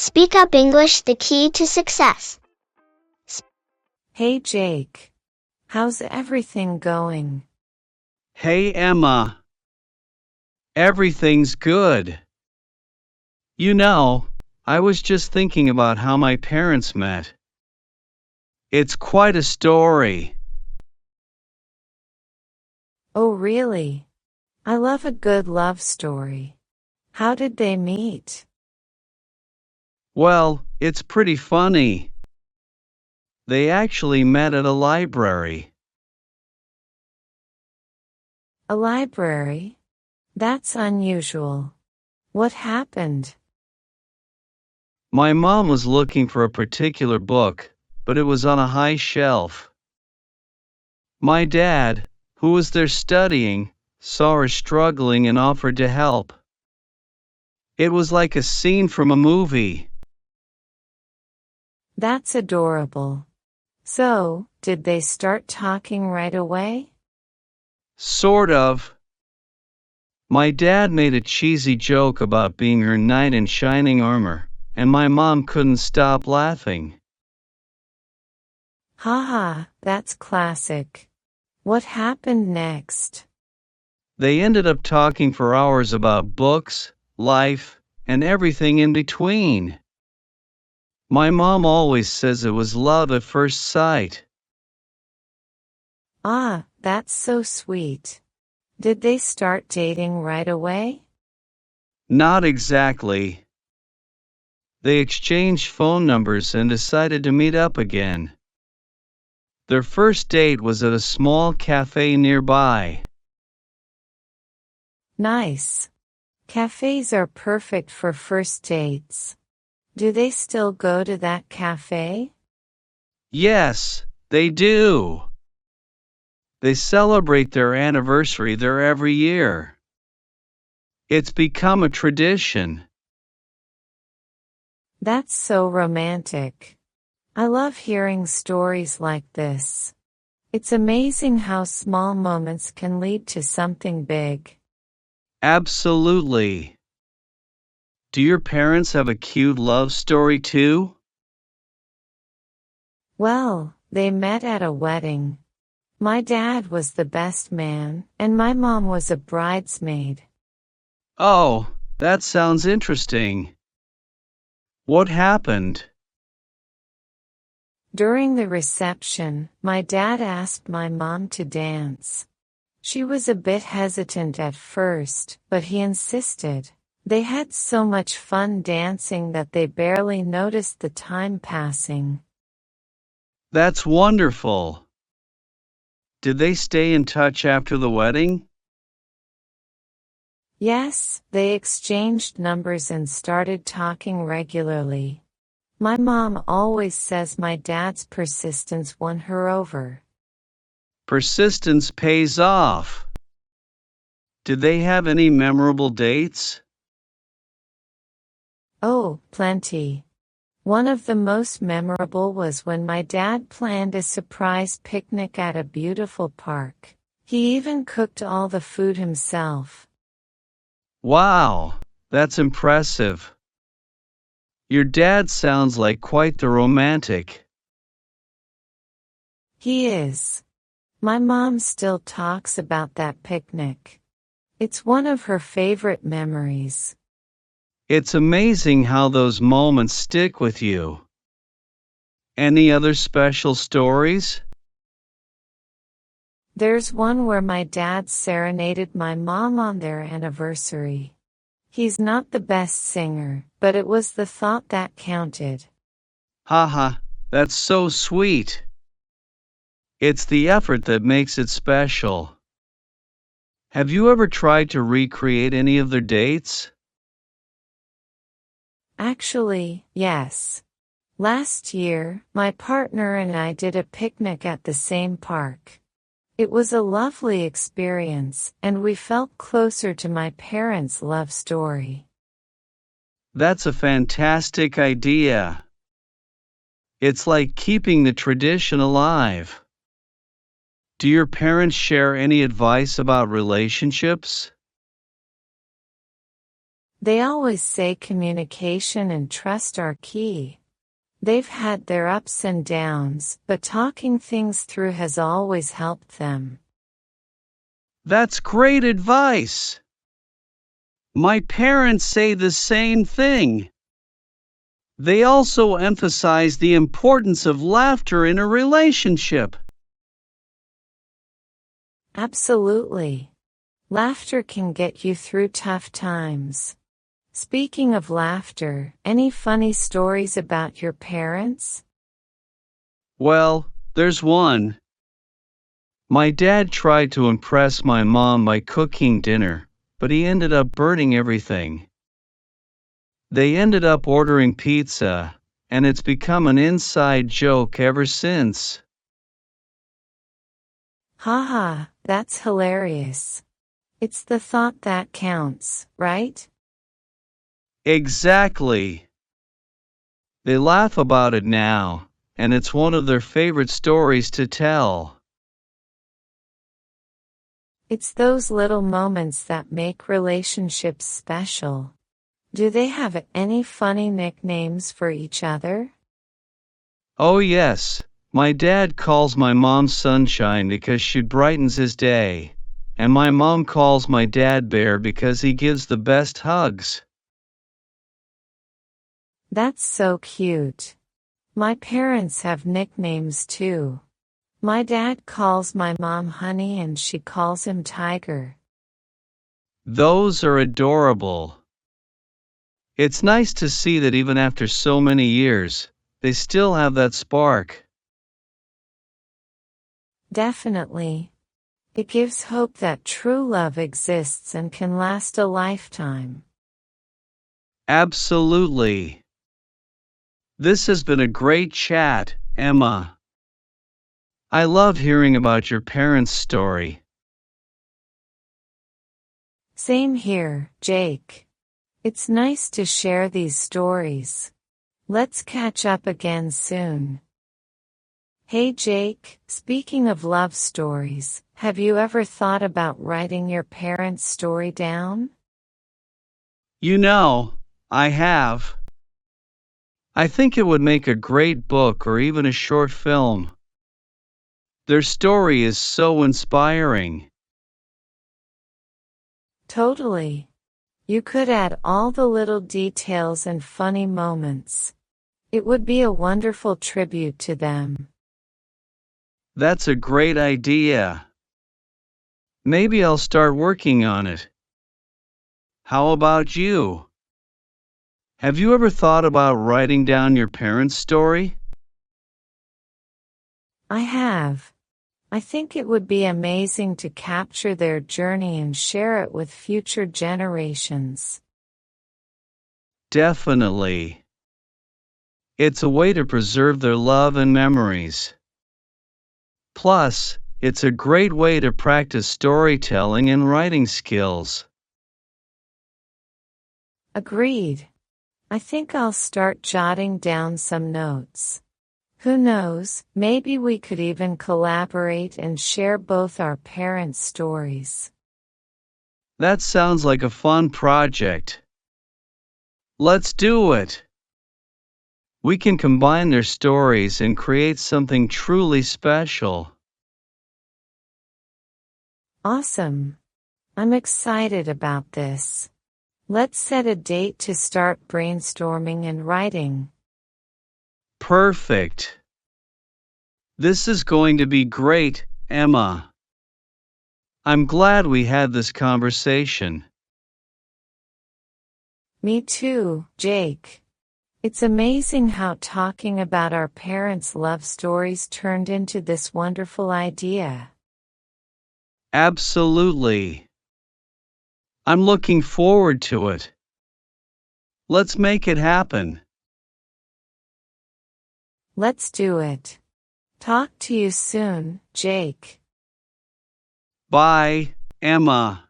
Speak Up English, the key to success. Hey Jake, how's everything going? Hey Emma, everything's good. You know, I was just thinking about how my parents met. It's quite a story. Oh really? I love a good love story. How did they meet? Well, it's pretty funny. They actually met at a library. A library? That's unusual. What happened? My mom was looking for a particular book, but it was on a high shelf. My dad, who was there studying, saw her struggling and offered to help. It was like a scene from a movie. That's adorable. So, did they start talking right away? Sort of. My dad made a cheesy joke about being her knight in shining armor, and my mom couldn't stop laughing. Haha, that's classic. What happened next? They ended up talking for hours about books, life, and everything in between. My mom always says it was love at first sight. Ah, that's so sweet. Did they start dating right away? Not exactly. They exchanged phone numbers and decided to meet up again. Their first date was at a small cafe nearby. Nice. Cafes are perfect for first dates. Do they still go to that cafe? Yes, they do. They celebrate their anniversary there every year. It's become a tradition. That's so romantic. I love hearing stories like this. It's amazing how small moments can lead to something big. Absolutely. Do your parents have a cute love story too? Well, they met at a wedding. My dad was the best man, and my mom was a bridesmaid. Oh, that sounds interesting. What happened? During the reception, my dad asked my mom to dance. She was a bit hesitant at first, but he insisted. They had so much fun dancing that they barely noticed the time passing. That's wonderful. Did they stay in touch after the wedding? Yes, they exchanged numbers and started talking regularly. My mom always says my dad's persistence won her over. Persistence pays off. Did they have any memorable dates? Oh, plenty. One of the most memorable was when my dad planned a surprise picnic at a beautiful park. He even cooked all the food himself. Wow, that's impressive. Your dad sounds like quite the romantic. He is. My mom still talks about that picnic. It's one of her favorite memories. It's amazing how those moments stick with you. Any other special stories? There's one where my dad serenaded my mom on their anniversary. He's not the best singer, but it was the thought that counted. Haha, that's so sweet. It's the effort that makes it special. Have you ever tried to recreate any of their dates? Actually, yes. Last year, my partner and I did a picnic at the same park. It was a lovely experience, and we felt closer to my parents' love story. That's a fantastic idea. It's like keeping the tradition alive. Do your parents share any advice about relationships? They always say communication and trust are key. They've had their ups and downs, but talking things through has always helped them. That's great advice. My parents say the same thing. They also emphasize the importance of laughter in a relationship. Absolutely. Laughter can get you through tough times. Speaking of laughter, any funny stories about your parents? Well, there's one. My dad tried to impress my mom by cooking dinner, but he ended up burning everything. They ended up ordering pizza, and it's become an inside joke ever since. Haha, that's hilarious. It's the thought that counts, right? Exactly. They laugh about it now, and it's one of their favorite stories to tell. It's those little moments that make relationships special. Do they have any funny nicknames for each other? Oh, yes. My dad calls my mom Sunshine because she brightens his day, and my mom calls my dad Bear because he gives the best hugs. That's so cute. My parents have nicknames too. My dad calls my mom Honey and she calls him Tiger. Those are adorable. It's nice to see that even after so many years, they still have that spark. Definitely. It gives hope that true love exists and can last a lifetime. Absolutely. This has been a great chat, Emma. I love hearing about your parents' story. Same here, Jake. It's nice to share these stories. Let's catch up again soon. Hey Jake, speaking of love stories, have you ever thought about writing your parents' story down? You know, I have. I think it would make a great book or even a short film. Their story is so inspiring. Totally. You could add all the little details and funny moments. It would be a wonderful tribute to them. That's a great idea. Maybe I'll start working on it. How about you? Have you ever thought about writing down your parents' story? I have. I think it would be amazing to capture their journey and share it with future generations. Definitely. It's a way to preserve their love and memories. Plus, it's a great way to practice storytelling and writing skills. Agreed. I think I'll start jotting down some notes. Who knows, maybe we could even collaborate and share both our parents' stories. That sounds like a fun project. Let's do it. We can combine their stories and create something truly special. Awesome. I'm excited about this. Let's set a date to start brainstorming and writing. Perfect. This is going to be great, Emma. I'm glad we had this conversation. Me too, Jake. It's amazing how talking about our parents' love stories turned into this wonderful idea. Absolutely. I'm looking forward to it. Let's make it happen. Let's do it. Talk to you soon, Jake. Bye, Emma.